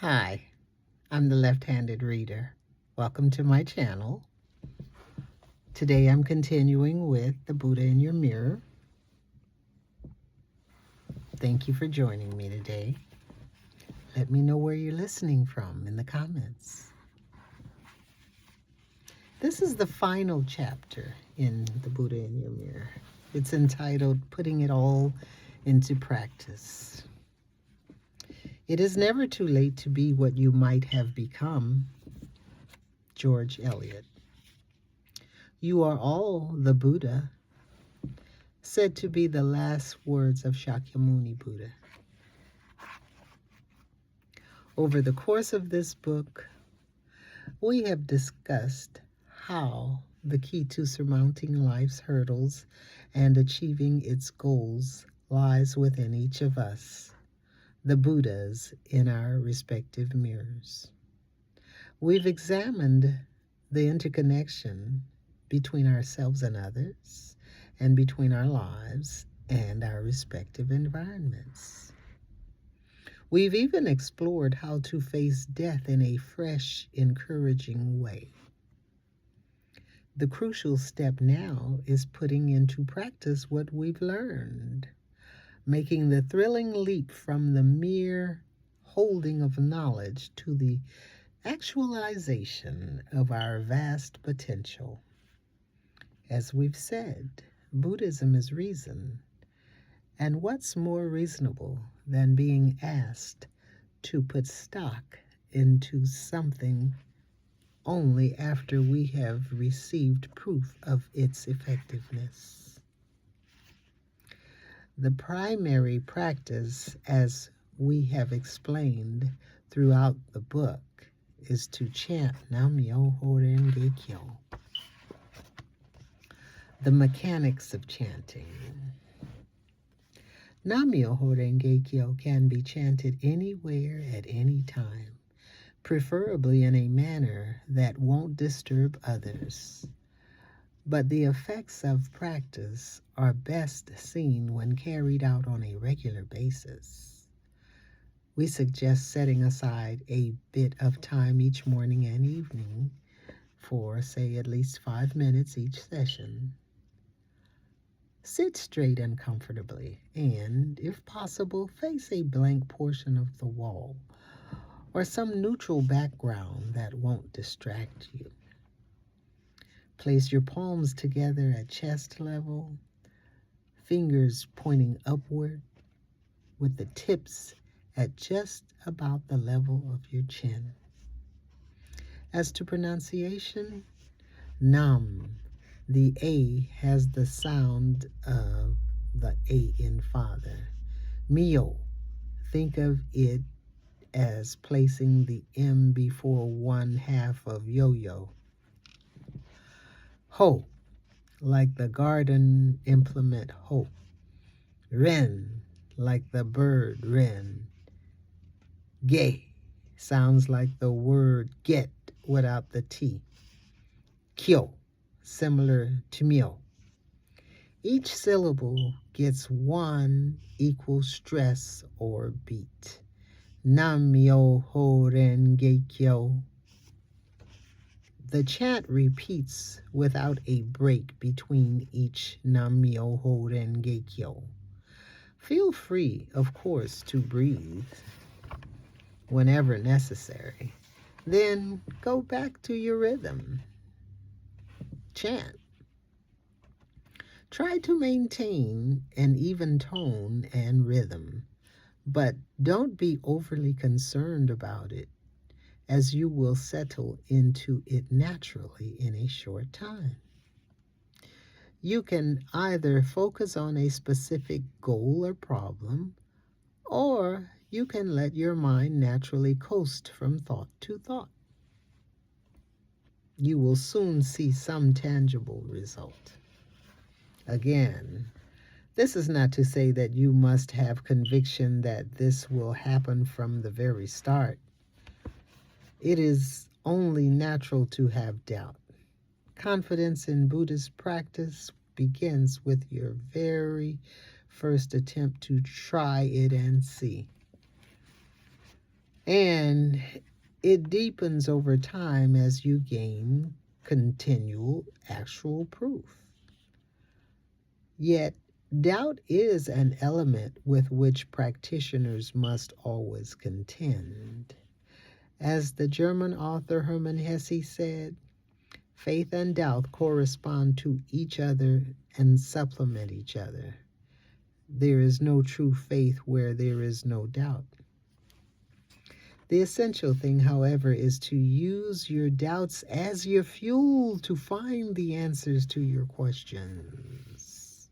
Hi, I'm the left-handed reader. Welcome to my channel. Today I'm continuing with the Buddha in your mirror. Thank you for joining me today. Let me know where you're listening from in the comments. This is the final chapter in the Buddha in your mirror. It's entitled Putting It All into Practice. It is never too late to be what you might have become. George Eliot. You are all the Buddha, said to be the last words of Shakyamuni Buddha. Over the course of this book, we have discussed how the key to surmounting life's hurdles and achieving its goals lies within each of us, the Buddhas in our respective mirrors. We've examined the interconnection between ourselves and others, and between our lives and our respective environments. We've even explored how to face death in a fresh, encouraging way. The crucial step now is putting into practice what we've learned, making the thrilling leap from the mere holding of knowledge to the actualization of our vast potential. As we've said, Buddhism is reason, and what's more reasonable than being asked to put stock into something only after we have received proof of its effectiveness? The primary practice, as we have explained throughout the book, is to chant Nam-myoho Renge Kyo. The mechanics of chanting. Nam-myoho Renge Kyo can be chanted anywhere at any time, preferably in a manner that won't disturb others. But the effects of practice are best seen when carried out on a regular basis. We suggest setting aside a bit of time each morning and evening for, say, at least 5 minutes each session. Sit straight and comfortably, and, if possible, face a blank portion of the wall or some neutral background that won't distract you. Place your palms together at chest level, fingers pointing upward, with the tips at just about the level of your chin. As to pronunciation, Nam. The A has the sound of the A in father. Myo. Think of it as placing the M before one half of yo-yo. Ho, like the garden implement hoe. Ren, like the bird wren. Ge, sounds like the word get without the T. Kyo, similar to myo. Each syllable gets one equal stress or beat. Nam-myoho Renge Kyo. The chant repeats without a break between each Nam-myoho Renge Kyo. Feel free, of course, to breathe whenever necessary. Then go back to your rhythm. Chant. Try to maintain an even tone and rhythm, but don't be overly concerned about it, as you will settle into it naturally in a short time. You can either focus on a specific goal or problem, or you can let your mind naturally coast from thought to thought. You will soon see some tangible result. Again, this is not to say that you must have conviction that this will happen from the very start. It is only natural to have doubt. Confidence in Buddhist practice begins with your very first attempt to try it and see. And it deepens over time as you gain continual actual proof. Yet, doubt is an element with which practitioners must always contend. As the German author Hermann Hesse said, faith and doubt correspond to each other and supplement each other. There is no true faith where there is no doubt. The essential thing, however, is to use your doubts as your fuel to find the answers to your questions.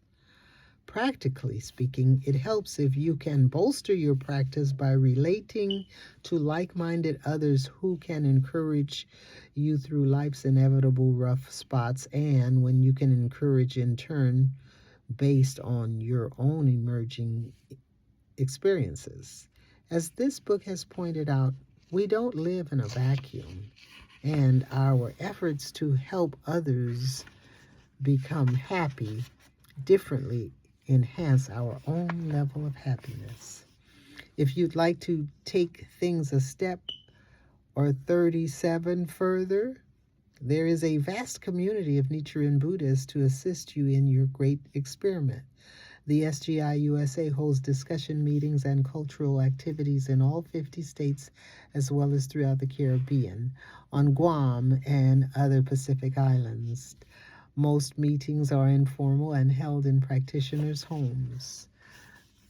Practically speaking, it helps if you can bolster your practice by relating to like-minded others who can encourage you through life's inevitable rough spots, and when you can encourage in turn based on your own emerging experiences. As this book has pointed out, we don't live in a vacuum, and our efforts to help others become happy differently enhance our own level of happiness. If you'd like to take things a step or 37 further, there is a vast community of Nichiren Buddhists to assist you in your great experiment. The SGI USA holds discussion meetings and cultural activities in all 50 states as well as throughout the Caribbean, on Guam and other Pacific islands. Most meetings are informal and held in practitioners' homes.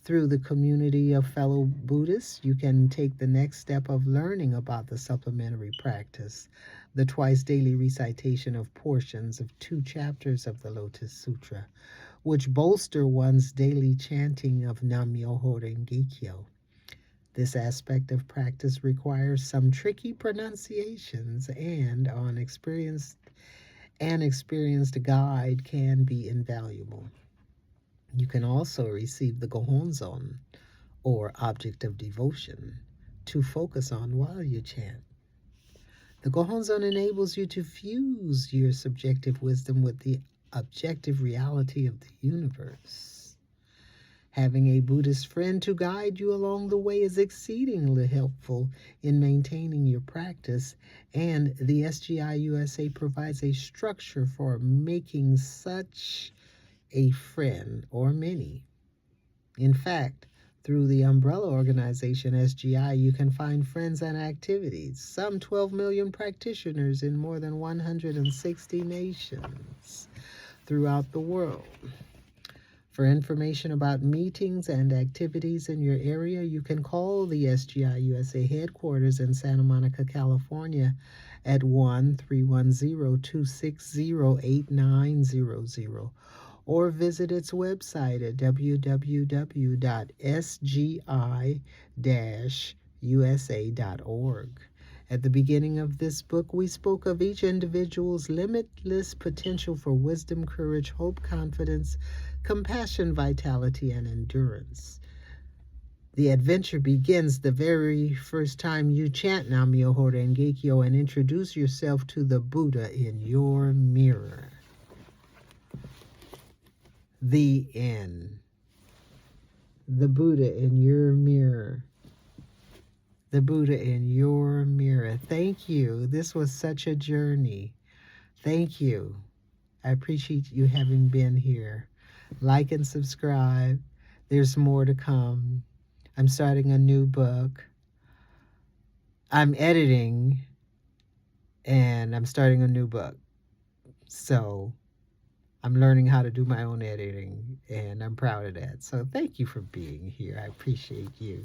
Through the community of fellow Buddhists, you can take the next step of learning about the supplementary practice, the twice-daily recitation of portions of 2 chapters of the Lotus Sutra, which bolster one's daily chanting of Nam-myoho Renge-kyo. This aspect of practice requires some tricky pronunciations, and an experienced guide can be invaluable. You can also receive the Gohonzon, or object of devotion, to focus on while you chant. The Gohonzon enables you to fuse your subjective wisdom with the objective reality of the universe. Having a Buddhist friend to guide you along the way is exceedingly helpful in maintaining your practice, and the SGI USA provides a structure for making such a friend or many. In fact, through the umbrella organization SGI, you can find friends and activities, some 12 million practitioners in more than 160 nations throughout the world. For information about meetings and activities in your area, you can call the SGI USA headquarters in Santa Monica, California at 1-310-260-8900, or visit its website at www.sgi-usa.org. At the beginning of this book, we spoke of each individual's limitless potential for wisdom, courage, hope, confidence, compassion, vitality, and endurance. The adventure begins the very first time you chant Nam-myoho Renge-kyo and introduce yourself to the Buddha in your mirror. The end. The Buddha in your mirror. The Buddha in your mirror. Thank you. This was such a journey. Thank you. I appreciate you having been here. Like and subscribe. There's more to come. I'm starting a new book. I'm editing, and I'm starting a new book. So I'm learning how to do my own editing, and I'm proud of that. So thank you for being here. I appreciate you.